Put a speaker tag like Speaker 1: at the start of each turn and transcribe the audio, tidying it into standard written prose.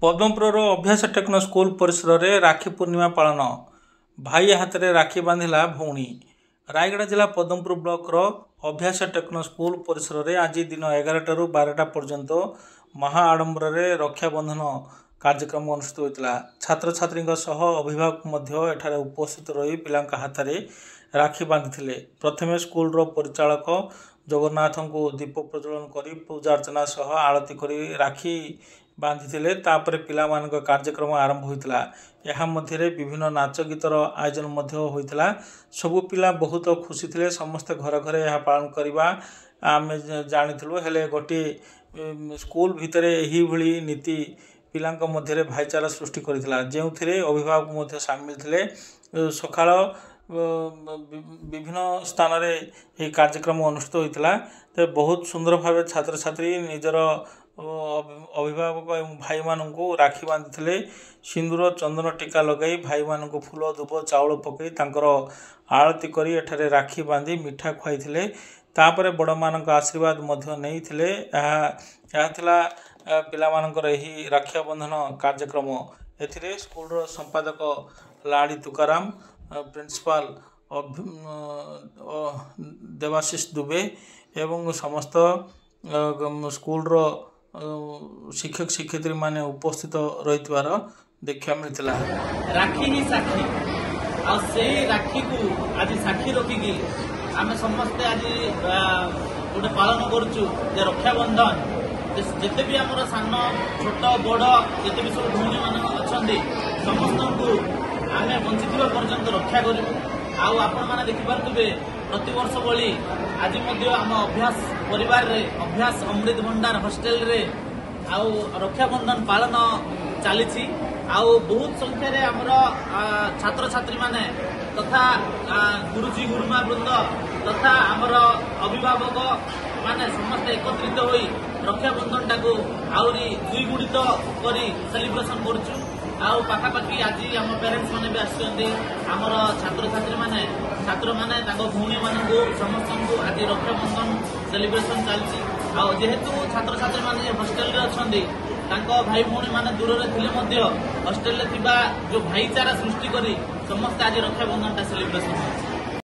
Speaker 1: पद्मपुर अभ्यास techno school परिसर में राखी पूर्णिमा पालन भाई हाथ में राखी बांधिला भौणी। रायगढ़ जिला पद्मपुर ब्लॉक अभ्यास टेक्नो स्कूल परिसर में आज दिन 11 ରୁ 12 पर्यंत महा आडंबर रक्षाबंधन कार्यक्रम अनुष्ठित होता। छात्र छात्री अभिभावक एठारे उपस्थित रही पिला हाथ में राखी बांधि। प्रथमे स्कूल परिचालक जगन्नाथ को दीप प्रज्वलन कर पूजा अर्चना सह आरती कर राखी बांधि तापर पिला कार्यक्रम आरंभ होता। यह मध्य विभिन्न नाच गीतर आयोजन होता। सबु पिला बहुत खुशी थे। समस्ते घर घर यह पालन करवा आम जानी हेले गोटे स्कूल भितर यही भली नीति पिला मध्य भाईचारा सृष्टि करथिला, जो अभिभावक सामिल थे। सकाळ विभिन्न स्थान में कार्यक्रम अनुष्ठित होता। तो बहुत सुंदर भाव छात्र छात्री निजर अभिभावक भाई मानू राखी बांधि सिंदूर चंदन टीका लगाई भाई मानू फूल धूप चाउल पकई तांकर आरती कर एठारे राखी बांधि मिठा खुआई। तापर बड़ मान आशीर्वाद नहीं पिला यही रक्षाबंधन कार्यक्रम। एथिरे स्कूल संपादक लाड़ी तुकाराम, प्रिंसिपाल देवाशीष दुबे एवं समस्त स्कूल शिक्षक शिक्षयित्री माने उपस्थित रही देखा मिलता।
Speaker 2: राखी ही साक्षी आ से राखी को आज साक्षी रखिकी आम समस्ते आज गोटे पालन करुचु रक्षाबंधन। जिते भी आम सान छोट बड़ जिते भी सब भौणी मान अच्छा समस्त को आम बंची पर्यंत रक्षा करूँ। आपण मैंने देखिपे प्रति वर्ष भली आज आम अभ्यास परिवार रे अभ्यास अमृत भंडार हॉस्टेल रे रक्षाबंधन पालन चली। बहुत संख्यार आमर छात्र छात्री माने तथा गुरुजी गुरुमा वृंद तथा आमर अभिभावक माने समस्त एकत्रित होई रक्षाबंधन टाको आउरी द्विगुणित करी सेलिब्रेशन करछु। पाखापाखि आज आम पेरेंट्स माने भी आसछन्ती आमर छात्र छात्री माने छात्र माने ताको भौणी मानकु समस्त को आज रक्षाबंधन सेलिब्रेशन चलछि। जेहेतु छात्र छात्री माने हॉस्टेल रे अछन्ती तांको भाई भौणी माने दूर रे थिले मध्य हॉस्टेल रे थिबा जो भाईचारा सृष्टि करी समस्त आज रक्षाबंधन ता सेलिब्रेशन